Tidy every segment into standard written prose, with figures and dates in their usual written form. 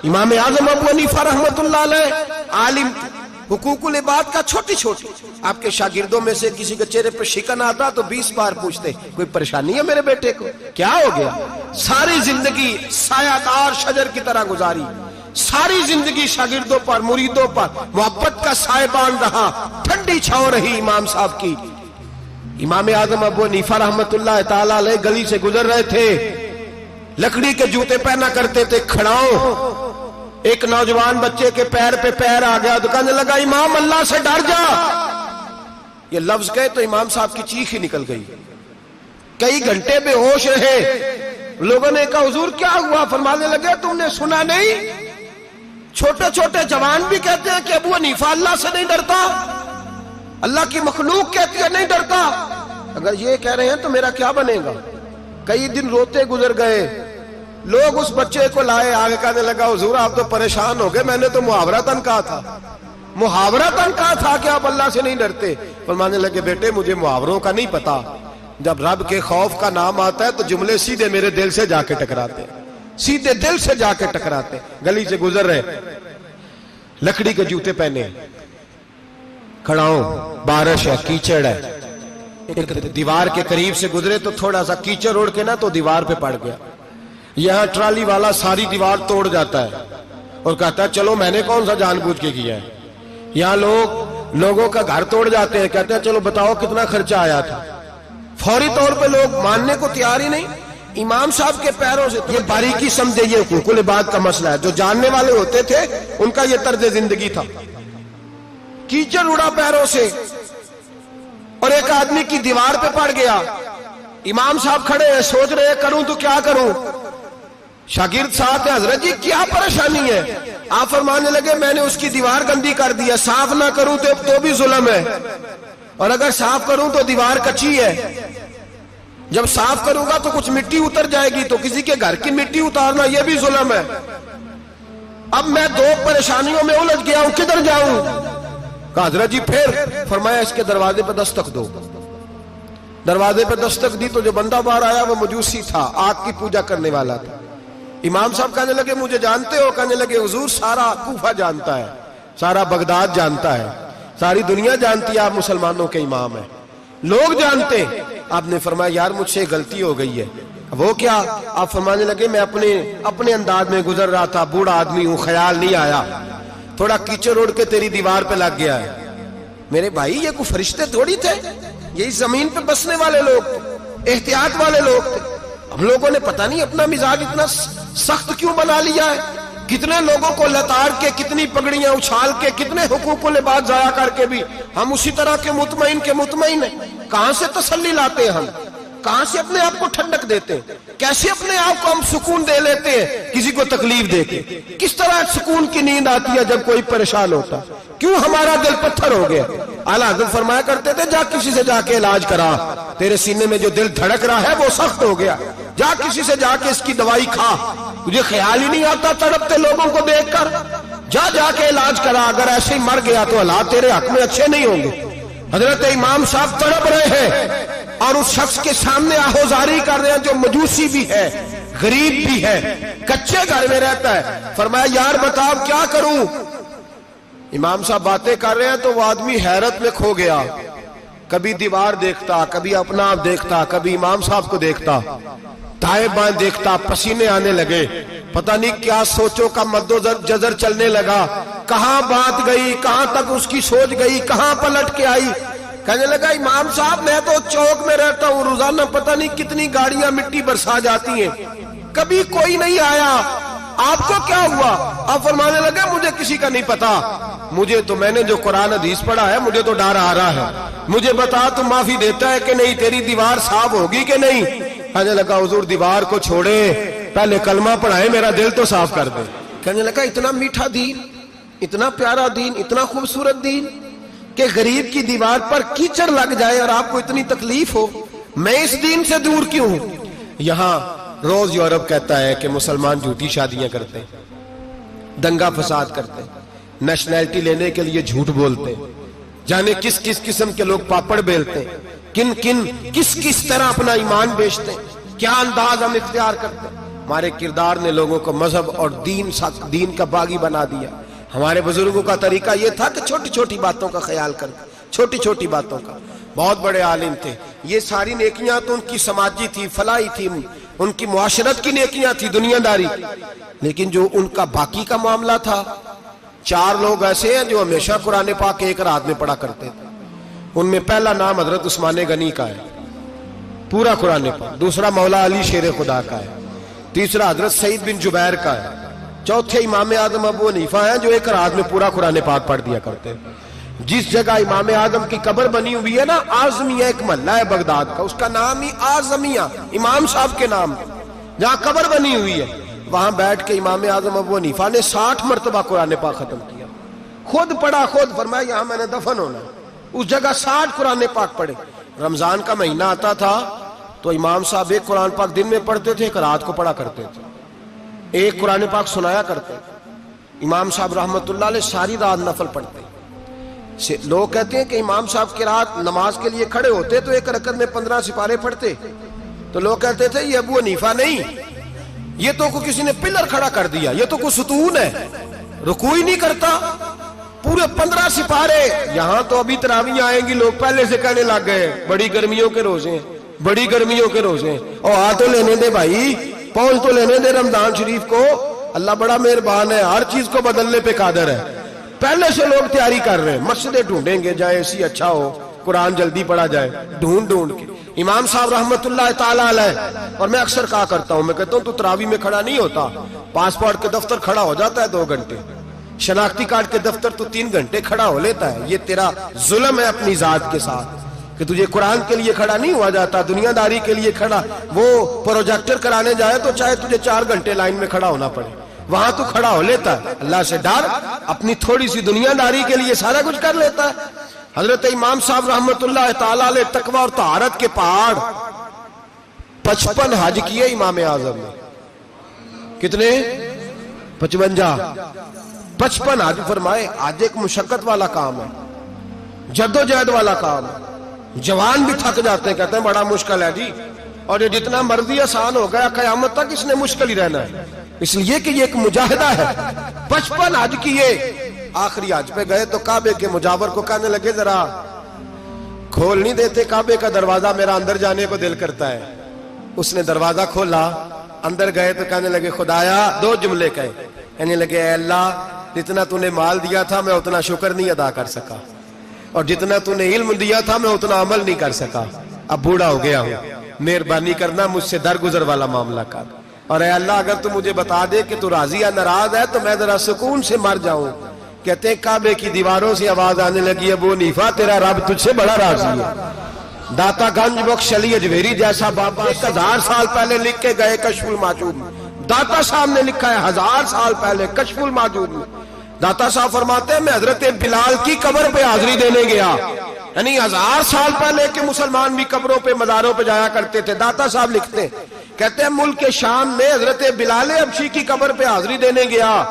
امام اعظم ابو حنیفہ رحمۃ اللہ علیہ عالم حقوق العباد کا چھوٹی چھوٹی، آپ کے شاگردوں میں سے کسی کے چہرے پہ شکن آتا تو 20 بار پوچھتے کوئی پریشانی ہے میرے بیٹے کو، کیا ہو گیا؟ ساری زندگی سایہ دار شجر کی طرح گزاری، ساری زندگی شاگردوں پر مریدوں پر محبت کا سائبان رہا، ٹھنڈی چھاؤں رہی امام صاحب کی۔ امام اعظم ابو حنیفہ رحمۃ اللہ تعالی علیہ گلی سے گزر رہے تھے، لکڑی کے جوتے پہنا کرتے تھے، کھڑاؤں۔ ایک نوجوان بچے کے پیر پہ پیر آ گیا تو کہنے لگا امام اللہ سے ڈر جا۔ یہ لفظ کہے تو امام صاحب کی چیخ ہی نکل گئی، کئی گھنٹے بے ہوش رہے۔ لوگوں نے کہا حضور کیا ہوا؟ فرمانے لگے تم نے سنا نہیں، چھوٹے چھوٹے جوان بھی کہتے ہیں کہ ابو حنیفہ اللہ سے نہیں ڈرتا، اللہ کی مخلوق کہتی ہے نہیں ڈرتا۔ اگر یہ کہہ رہے ہیں تو میرا کیا بنے گا؟ کئی دن روتے گزر گئے، لوگ اس بچے کو لائے، آگے کہنے لگا حضور آپ تو پریشان ہو گئے، میں نے تو محاورتاً کہا تھا، محاورتاً کہا تھا کہ آپ اللہ سے نہیں ڈرتے۔ فرمانے لگے بیٹے مجھے محاوروں کا نہیں پتا، جب رب کے خوف کا نام آتا ہے تو جملے سیدھے میرے دل سے جا کے ٹکراتے ہیں، سیدھے دل سے جا کے ٹکراتے ہیں۔ گلی سے گزر رہے، لکڑی کے جوتے پہنے، کھڑا ہوں، بارش ہے، کیچڑ ہے، ایک دیوار کے قریب سے گزرے تو تھوڑا سا کیچڑ اڑ کے نا تو دیوار پہ پڑ گیا۔ یہاں ٹرالی والا ساری دیوار توڑ جاتا ہے اور کہتا ہے چلو میں نے کون سا جان بوجھ کے کیا ہے۔ یہاں لوگوں کا گھر توڑ جاتے ہیں، کہتے ہیں چلو بتاؤ کتنا خرچہ آیا تھا۔ فوری طور پہ لوگ ماننے کو تیار ہی نہیں۔ امام صاحب کے پیروں سے یہ باریکی سمجھے، یہ حقوق العباد کا مسئلہ ہے، جو جاننے والے ہوتے تھے ان کا یہ طرز زندگی تھا۔ کیچڑ اڑا پیروں سے اور ایک آدمی کی دیوار پہ پڑ گیا۔ امام صاحب کھڑے ہیں، سوچ رہے کروں تو کیا کروں۔ شاگرد ساتھ ہے، حضرت جی کیا پریشانی ہے؟ آپ فرمانے لگے میں نے اس کی دیوار گندی کر دیا، صاف نہ کروں تو بھی ظلم ہے، اور اگر صاف کروں تو دیوار کچی ہے، جب صاف کروں گا تو کچھ مٹی اتر جائے گی، تو کسی کے گھر کی مٹی اتارنا یہ بھی ظلم ہے۔ اب میں دو پریشانیوں میں الجھ گیا ہوں، کدھر جاؤں؟ کہا حضرت جی پھر؟ فرمایا اس کے دروازے پہ دستک دو۔ دروازے پہ دستک دی تو جو بندہ باہر آیا وہ مجوسی تھا، آگ کی پوجا کرنے والا تھا۔ امام صاحب کہنے لگے مجھے جانتے ہو؟ کہنے لگے حضور سارا کوفہ جانتا ہے، سارا بغداد جانتا ہے، ساری دنیا جانتی ہے آپ مسلمانوں کے امام ہیں، لوگ جانتے۔ آپ نے فرمایا یار مجھ سے غلطی ہو گئی ہے۔ وہ کیا؟ آپ فرمانے لگے میں اپنے انداز میں گزر رہا تھا، بوڑھا آدمی ہوں، خیال نہیں آیا، تھوڑا کیچڑ اڑ کے تیری دیوار پہ لگ گیا ہے۔ میرے بھائی یہ کوئی فرشتے تھوڑی تھے، یہی زمین پہ بسنے والے لوگ تھے، احتیاط والے لوگ تھے۔ ہم لوگوں نے پتہ نہیں اپنا مزاج اتنا سخت کیوں بنا لیا ہے، کتنے لوگوں کو لتاڑ کے، کتنی پگڑیاں اچھال کے، کتنے حقوق العباد ضائع کر کے بھی ہم اسی طرح کے مطمئن ہیں۔ کہاں سے تسلی لاتے ہیں ہم؟ کہاں سے اپنے آپ کو ٹھنڈک دیتے ہیں؟ کیسے اپنے آپ کو ہم سکون دے لیتے ہیں کسی کو تکلیف دے کے؟ کس طرح سکون کی نیند آتی ہے جب کوئی پریشان ہوتا؟ کیوں ہمارا دل پتھر ہو گیا؟ اعلیٰ حضرت فرمایا کرتے تھے جا کسی سے جا کے علاج کرا، تیرے سینے میں جو دل دھڑک رہا ہے وہ سخت ہو گیا، جا کسی سے جا کے اس کی دوائی کھا، تجھے خیال ہی نہیں آتا تڑپتے لوگوں کو دیکھ کر، جا کے علاج کرا، اگر ایسے ہی مر گیا تو حالات تیرے حق میں اچھے نہیں ہوں گے۔ حضرت امام صاحب تڑپ رہے ہیں اور اس شخص کے سامنے آہوزاری کر رہے ہیں جو مجوسی بھی ہے، غریب بھی ہے، کچے گھر میں رہتا ہے۔ فرمایا یار بتاؤ کیا کروں؟ امام صاحب باتیں کر رہے ہیں تو وہ آدمی حیرت میں کھو گیا، کبھی دیوار دیکھتا، کبھی اپنا آپ دیکھتا، کبھی امام صاحب کو دیکھتا، دائیں بائیں دیکھتا، پسینے آنے لگے، پتہ نہیں کیا سوچوں کا مد و جزر چلنے لگا، کہاں بات گئی، کہاں تک اس کی سوچ گئی، کہاں پلٹ کے آئی۔ کہنے لگا امام صاحب میں تو چوک میں رہتا ہوں، روزانہ پتہ نہیں کتنی گاڑیاں مٹی برسا جاتی ہیں، کبھی کوئی نہیں آیا، آپ کو کیا ہوا؟ آپ فرمانے لگے مجھے کسی کا نہیں پتا، مجھے تو میں نے جو قرآن حدیث پڑھا ہے مجھے تو ڈر آ رہا ہے، مجھے بتا تو معافی دیتا ہے کہ نہیں، تیری دیوار صاف ہوگی کہ نہیں؟ کہنے لگا حضور دیوار کو چھوڑے، پہلے کلمہ پڑھائے، میرا دل تو صاف کر دے۔ کہنے لگا اتنا میٹھا دین، اتنا پیارا دین، اتنا خوبصورت دین کہ غریب کی دیوار پر کیچڑ لگ جائے اور آپ کو اتنی تکلیف ہو، میں اس دین سے دور کیوں ہوں؟ یہاں روز یورپ کہتا ہے کہ مسلمان جھوٹی شادیاں کرتے ہیں، دنگا فساد کرتے ہیں، نیشنلٹی لینے کے لیے جھوٹ بولتے ہیں، جانے کس کس قسم کے لوگ پاپڑ بیلتے ہیں، کس طرح اپنا ایمان بیچتے ہیں، کیا انداز ہم اختیار کرتے ہیں۔ ہمارے کردار نے لوگوں کو مذہب اور دین کا باغی بنا دیا. ہمارے بزرگوں کا طریقہ یہ تھا کہ چھوٹی چھوٹی باتوں کا خیال کر, چھوٹی چھوٹی باتوں کا. بہت بڑے عالم تھے, یہ ساری نیکیاں تو ان کی سماجی تھی, فلاحی تھی, ان کی معاشرت کی نیکیاں تھی, دنیا داری. لیکن جو ان کا باقی کا معاملہ تھا, 4 لوگ ایسے ہیں جو ہمیشہ قرآن پاک ایک رات میں پڑھا کرتے تھے. ان میں پہلا نام حضرت عثمان غنی کا ہے, پورا قرآن پاک. دوسرا مولا علی شیر خدا کا ہے. تیسرا حضرت سعید بن جبیر کا ہے. چوتھے امام اعظم ابو حنیفہ ہیں جو ایک رات میں پورا قرآن پاک پڑھ دیا کرتے ہیں. جس جگہ امام اعظم کی قبر بنی ہوئی ہے نا, اعظمیہ ایک محلہ ہے بغداد کا, اس کا نام ہی اعظمیہ, امام صاحب کے نام, جہاں قبر بنی ہوئی ہے. وہاں بیٹھ کے امام اعظم ابو حنیفہ نے 60 مرتبہ قرآن پاک ختم کیا. خود پڑھا, خود فرمایا یہاں میں نے دفن ہونا. اس جگہ 60 قرآن پاک پڑھے. رمضان کا مہینہ آتا تھا تو امام صاحب ایک قرآن پاک دن میں پڑھتے تھے, ایک رات کو پڑھا کرتے تھے, ایک قرآن پاک سنایا کرتے. امام صاحب رحمت اللہ علیہ ساری رات نفل پڑھتے. لوگ کہتے ہیں کہ امام صاحب کی رات نماز کے لیے کھڑے ہوتے تو ایک رکعت میں 15 سپارے پڑھتے. تو لوگ کہتے تھے یہ ابو حنیفہ نہیں, یہ تو کوئی کسی نے پلر کھڑا کر دیا, یہ تو کوئی ستون ہے, رکوع ہی نہیں کرتا, پورے 15 سپارے. یہاں تو ابھی تراویح آئیں گی, لوگ پہلے سے کہنے لگ گئے بڑی گرمیوں کے روزے ہیں, بڑی گرمیوں کے روزے ہیں. اور آ تو لینے دے بھائی, پہنچ تو لینے دے رمضان شریف کو. اللہ بڑا مہربان ہے, ہر چیز کو بدلنے پہ قادر ہے. پہلے سے لوگ تیاری کر رہے ہیں, مسجدیں ڈھونڈیں گے جائے اسی اچھا ہو, قرآن جلدی پڑھا جائے, ڈھونڈ کے. امام صاحب رحمت اللہ تعالیٰ علیہ, اور میں اکثر کہا کرتا ہوں, میں کہتا ہوں تو تراویح میں کھڑا نہیں ہوتا, پاسپورٹ کے دفتر کھڑا ہو جاتا ہے 2 گھنٹے, شناختی کارڈ کے دفتر تو 3 گھنٹے کھڑا ہو لیتا ہے. یہ تیرا ظلم ہے اپنی ذات کے ساتھ کہ تجھے قرآن کے لیے کھڑا نہیں ہوا جاتا, دنیا داری کے لیے کھڑا. وہ پروجیکٹر کرانے جائے تو چاہے تجھے 4 گھنٹے لائن میں کھڑا ہونا پڑے, وہاں تو کھڑا ہو لیتا ہے. اللہ سے ڈر, اپنی تھوڑی سی دنیا داری کے لیے سارا کچھ کر لیتا ہے. حضرت امام صاحب رحمت اللہ تعالیٰ علیہ تقوی اور طہارت کے پہاڑ 55 حج کیے امام اعظم نے. کتنے؟ 55 حج فرمائے. حج ایک مشقت والا کام ہے, جدوجہد والا کام ہے. جوان بھی تھک جاتے ہیں, کہتے ہیں بڑا مشکل ہے جی, اور یہ جتنا مرضی آسان ہو گیا قیامت تک اس نے مشکل ہی رہنا ہے, اس لیے کہ یہ ایک مجاہدہ ہے. 55 حج کیے. آخری حج پہ گئے تو کعبے کے مجاور کو کہنے لگے ذرا کھول نہیں دیتے کعبے کا دروازہ, میرا اندر جانے کو دل کرتا ہے. اس نے دروازہ کھولا, اندر گئے تو کہنے لگے خدایا, 2 جملے کہے, کہنے لگے اے اللہ جتنا تو نے مال دیا تھا میں اتنا شکر نہیں ادا کر سکا, اور جتنا تو نے علم دیا تھا میں اتنا عمل نہیں کر سکا. اب بوڑھا ہو گیا ہوں, مہربانی کرنا مجھ سے درگزر والا معاملہ کر, اور اے اللہ اگر تو مجھے بتا دے کہ تو راضی یا ناراض ہے تو میں ذرا سکون سے مر جاؤں. کہتے ہیں کعبے کی دیواروں سے آواز آنے لگی, ابو حنیفہ تیرا رب تجھ سے بڑا راضی ہے. داتا گنج بخش علی اجمیری جیسا بابا 1000 سال پہلے لکھ کے گئے کشف الماجوب میں, داتا صاحب نے لکھا ہے 1000 سال پہلے کشف الماجوب میں. داتا صاحب فرماتے ہیں میں حضرت بلال کی قبر پہ حاضری دینے گیا, یعنی 1000 سال پہلے کے مسلمان بھی قبروں پہ مزاروں پہ جایا کرتے تھے. داتا صاحب لکھتے ہیں, کہتے ہیں ملک شام میں حضرت بلال حبشی کی قبر پہ حاضری دینے گیا.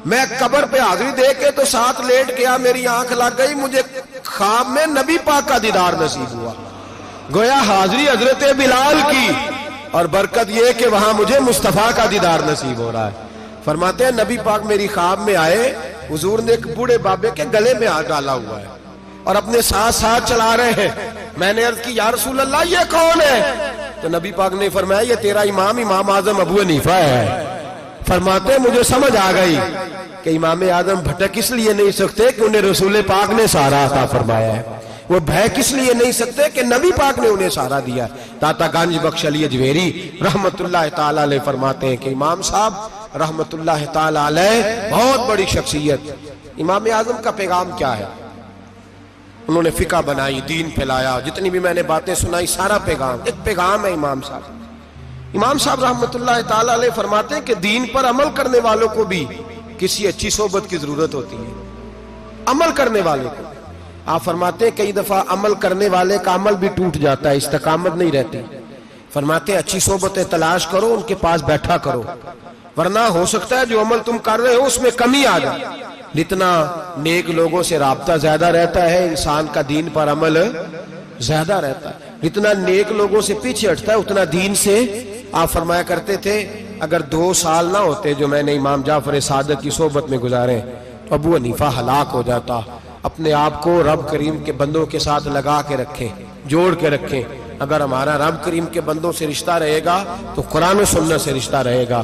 میں قبر پہ حاضری دے کے تو ساتھ لیٹ گیا, میری آنکھ لگ گئی, مجھے خواب میں نبی پاک کا دیدار نصیب ہوا. گویا حاضری حضرت بلال کی, اور برکت یہ کہ وہاں مجھے مصطفیٰ کا دیدار نصیب ہو رہا ہے. فرماتے ہیں نبی پاک میری خواب میں آئے, حضور نے ایک بوڑھے بابے کے گلے میں ہاتھ ڈالا ہوا ہے اور اپنے ساتھ ساتھ چلا رہے ہیں. میں نے عرض کی یا رسول اللہ یہ کون ہے؟ تو نبی پاک نے فرمایا یہ تیرا امام اعظم ابو حنیفہ ہے. فرماتے ہیں مجھے سمجھ آ گئی کہ امام اعظم بھٹک اس لیے نہیں سکتے کہ انہیں رسول پاک نے سہارا عطا فرمایا ہے, وہ بھے کس لیے نہیں سکتے کہ نبی پاک نے انہیں سہارا دیا. داتا گنج بخش علی اجمیری رحمت اللہ تعالی علیہ فرماتے ہیں کہ امام صاحب رحمت اللہ تعالی علیہ بہت بڑی شخصیت. امام اعظم کا پیغام کیا ہے؟ انہوں نے فقہ بنائی, دین پھیلایا, جتنی بھی میں نے باتیں سنائی سارا پیغام, ایک پیغام ہے امام صاحب. امام صاحب رحمت اللہ تعالی علیہ فرماتے ہیں کہ دین پر عمل کرنے والوں کو بھی کسی اچھی صحبت کی ضرورت ہوتی ہے. عمل کرنے والے کو آپ فرماتے ہیں کئی دفعہ عمل کرنے والے کا عمل بھی ٹوٹ جاتا ہے, استقامت نہیں رہتی. فرماتے ہیں اچھی صحبتیں تلاش کرو, ان کے پاس بیٹھا کرو, ورنہ ہو سکتا ہے جو عمل تم کر رہے ہو اس میں کمی آ جائے. جتنا نیک لوگوں سے رابطہ زیادہ رہتا ہے انسان کا دین پر عمل زیادہ رہتا ہے, جتنا نیک لوگوں سے پیچھے ہٹتا ہے اتنا دین سے آپ فرمایا کرتے تھے اگر 2 سال نہ ہوتے جو میں نے امام جعفر صادق کی صحبت میں گزارے تو ابو حنیفہ ہلاک ہو جاتا۔ اپنے آپ کو رب کریم کے بندوں کے ساتھ لگا کے رکھیں، جوڑ کے رکھیں۔ اگر ہمارا رب کریم کے بندوں سے رشتہ رہے گا تو قرآن و سنت سے رشتہ رہے گا۔